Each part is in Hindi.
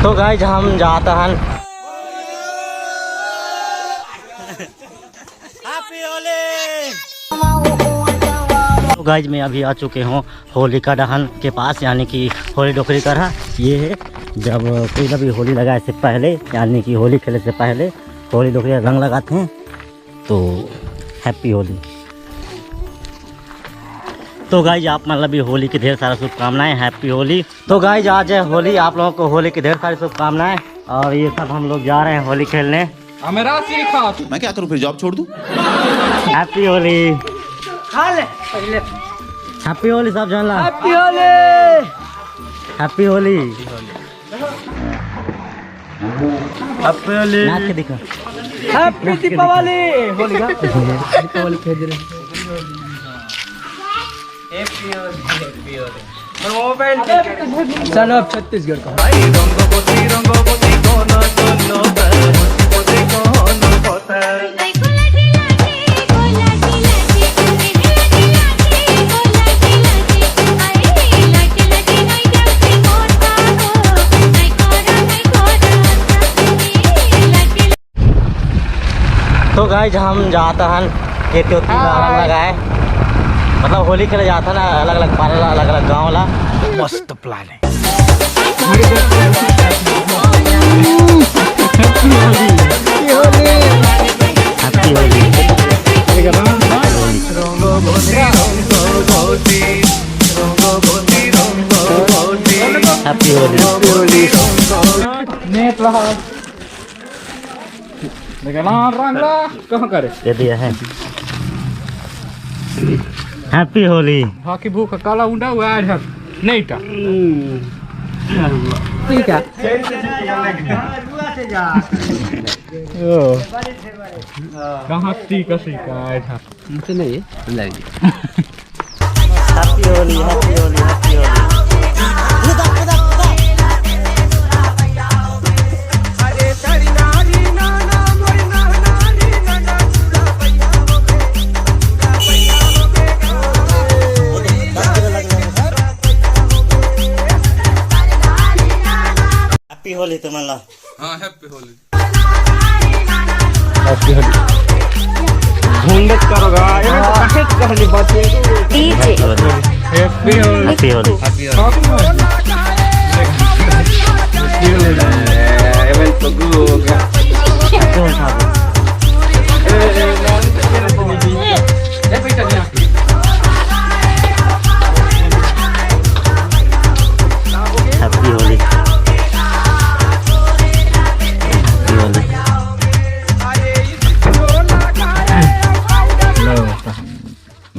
तो गाइस हम जाता हैं हैप्पी होली। तो गाइस मैं अभी आ चुके हूँ होलिका दहन के पास, यानी कि होली डोकरी का रहा। ये है जब कोई भी होली लगाए से पहले, यानी कि होली खेले से पहले होली डोकरी रंग लगाते हैं। तो हैप्पी होली। तो गाइज आप मतलब होली की ढेर सारा शुभकामनाएं, हैप्पी होली। तो गाइज आज है होली, आप लोगों को होली की ढेर सारी शुभकामनाएं। और ये सब हम लोग जा रहे हैं होली खेलने। मैं क्या करूं फिर, जॉब छोड़ दूं? हैप्पी होली, हैप्पी होली सब जानला। Happy Holi, happy Holi, happy Holi. नाच के दिखा, हैप्पी दीपावली। होली का दीपावली खेल रहे हैं। सन ऑफ छत्तीसगढ़ का तो गाइस हम जाता हैं एक रंग लगाए, मतलब होली खेले जाता ना अलग अलग पार्लर, अलग अलग गाँव ला। मस्त प्लान है। Happy Holi, happy Holi. कहाँ करे ये दिया है। हैप्पी होली। बाकी भूख काला उंडा हुआ है नहीं था ठीक है। कहाँ ती कसी का था मुझे नहीं लगी। Happy Holi, happy Holi, happy Holi. Happy Holi तो मला। हाँ हैप्पी होली, हैप्पी होली। घूंडत करोगा ये तो कहली बात है। Happy Holi, happy Holi, happy Holi. Event तो गुड हो गया। हैप्पी होली,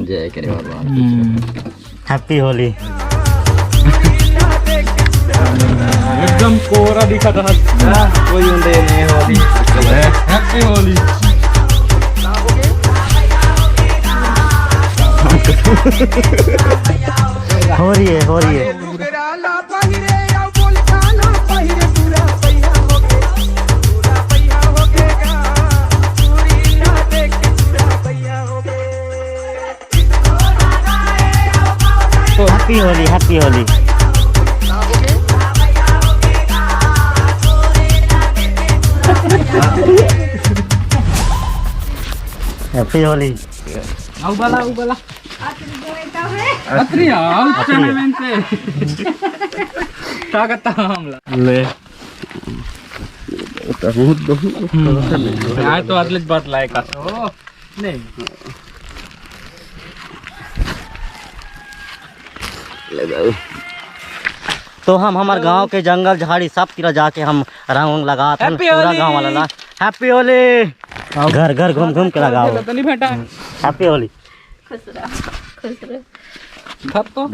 जय करे बाबा। हैप्पी होली। एकदम कोरा दिखा था कोई उंडे नहीं होली। हैप्पी होली। हो रही है, हो रही है। Happy Holi, happy Holi. Happy Holi. उबाला उबाला अत्रिया चैनल से ताकत हमला ले यार तो अगली बात लायक ओ नहीं तो हम हमारे गांव के जंगल झाड़ी सब तरह जाके हम रंग लगा पूरा गांव वाला ला। हैप्पी होली। घर घर घूम घूम के लगाओ। हैप्पी होली। तो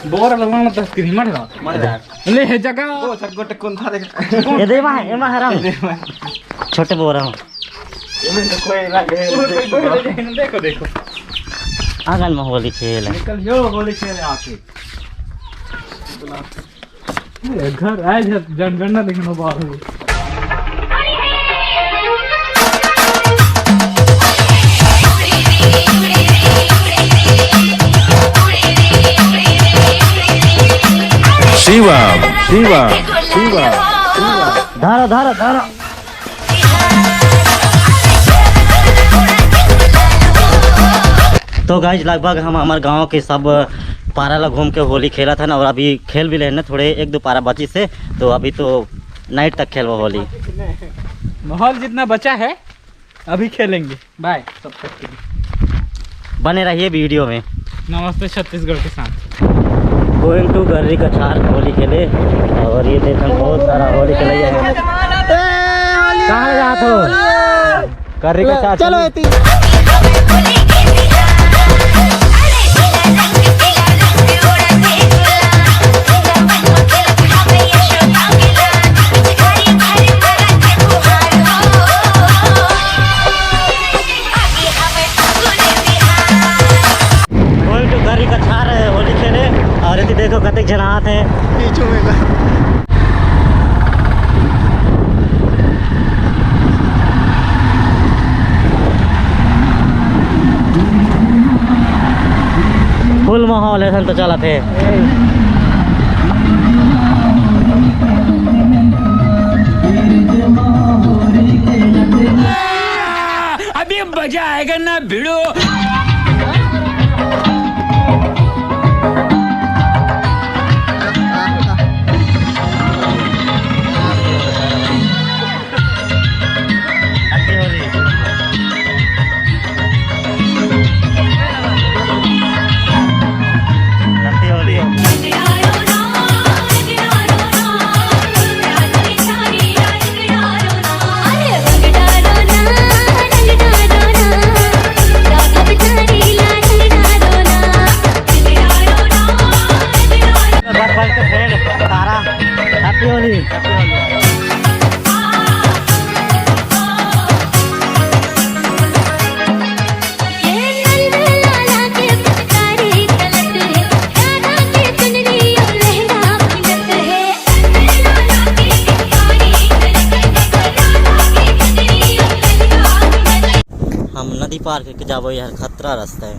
बोरा लगवाना तो स्क्रीन मत ले जगह ओ सगोटे कौन था देख ये देवा है, एमा है रंग छोटे बोरा हूं। कोई लगे देखो देखो आंगन में होली खेल निकल जो होली खेले आके घर आए जनगणना देखने बाहर शिवा शिवा शिवा धारा धारा धारा। तो गाइज लगभग हम हमारे गांव के सब पारा ला घूम के होली खेला था ना, और अभी खेल भी रहे ना, थोड़े एक दो पारा बची से, तो अभी तो नाइट तक खेल होली। माहौल जितना बचा है अभी खेलेंगे। बाय सब सबके लिए। बने रहिए वीडियो में। नमस्ते छत्तीसगढ़ के साथ। गोइंग टू गर्री का छार होली खेले, और ये देख हम बहुत सारा होली खेला है। कहाँ जात हो? गर्री का छार चलो। गर्री का छार होली खेले, और यदि देखो कतक जनात है फुल माहौल है तो चलत है। अभी मजा आएगा ना भिड़ो। हम नदी पार करके जाबो, यार खतरा रास्ता है।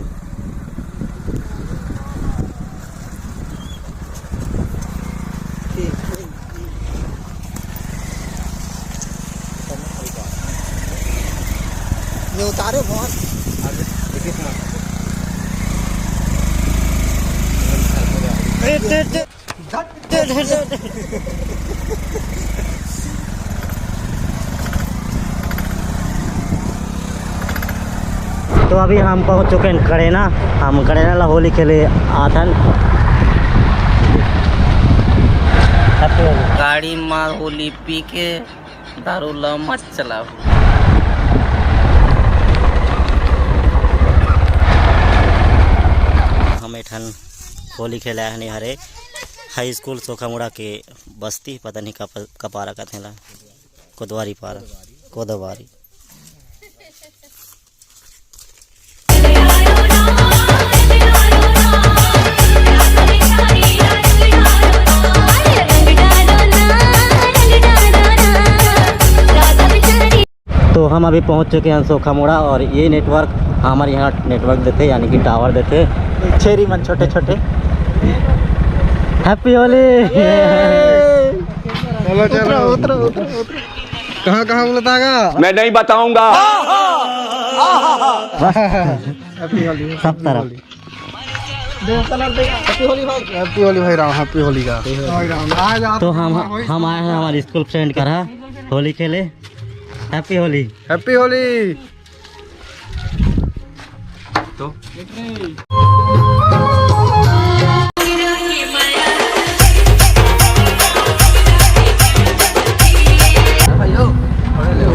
ये उतारे बहुत तो अभी हम पहुंच चुके हैं करेना। हम करेना ला होली खेले आथन। गाड़ी मार होली पी के दारू ला मत चलाओ। हम एठन होली खेला है हरे हाई स्कूल सोखामुड़ा के बस्ती, पता नहीं का पारा का थेला कोदवारी पारा कोदवारी। तो हम अभी पहुंच चुके हैं सोखामुड़ा, और ये नेटवर्क हमारे यहाँ नेटवर्क देते, यानी कि टावर देते छेरी मन छोटे छोटे। हैप्पी होली। चलो चलो उतरो उतरो उतरो। कहाँ कहाँ उलटागा मैं नहीं बताऊंगा। हैप्पी होली सब तरफ। हैप्पी होली भाई राम। हैप्पी होली का तो हम आए हैं हमारे स्कूल फ्रेंड का रहा होली खेले। हैप्पी होली। हैप्पी होली। तो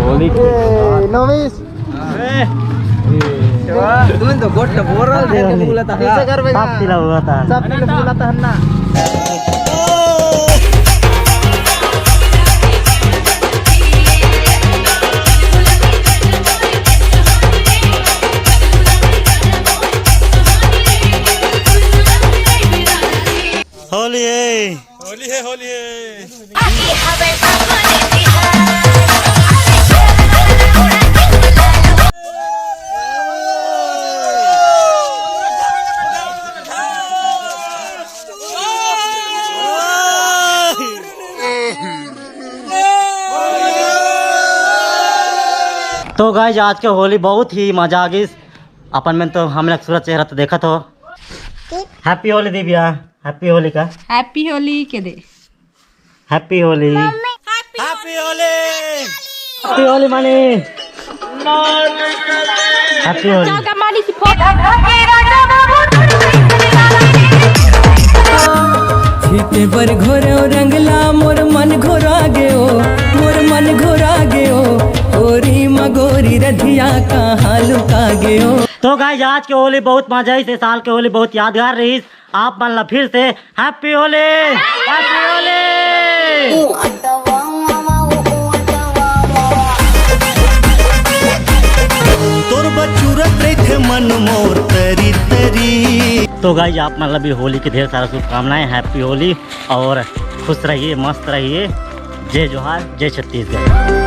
होली नवीस तुम तो गोट बोरल दे के बोला था। सब पिला हुआ था। सब बोला था ना। होली है होली है होली है। तो गाइज आज के होली बहुत ही मजा आ गई। अपन में तो हम लोग सूरज चेहरा तो देखा तो। हैप्पी होली दिव्या, हैप्पी होली का हैप्पी होली के दे। Happy Holi, happy Holi, happy Holi Mani, happy Holi. छीते पर घोरो रंगला मोर मन घोरा गयो, मोर मन घोरा गयो, ओरी मगोरी रधिया कहाँ लुका गयो। तो गाइज आज की होली बहुत मजा आई, इस साल की होली बहुत यादगार रही। आप मान ला फिर से हैप्पी होली, हैप्पी होली। तोर बचूरत रही थे मन मोर तरी तरी। तो गाइज आप मतलब भी होली की ढेर सारा शुभकामनाएं। हैप्पी होली और खुश रहिए, मस्त रहिए। जय जोहार, जय छत्तीसगढ़।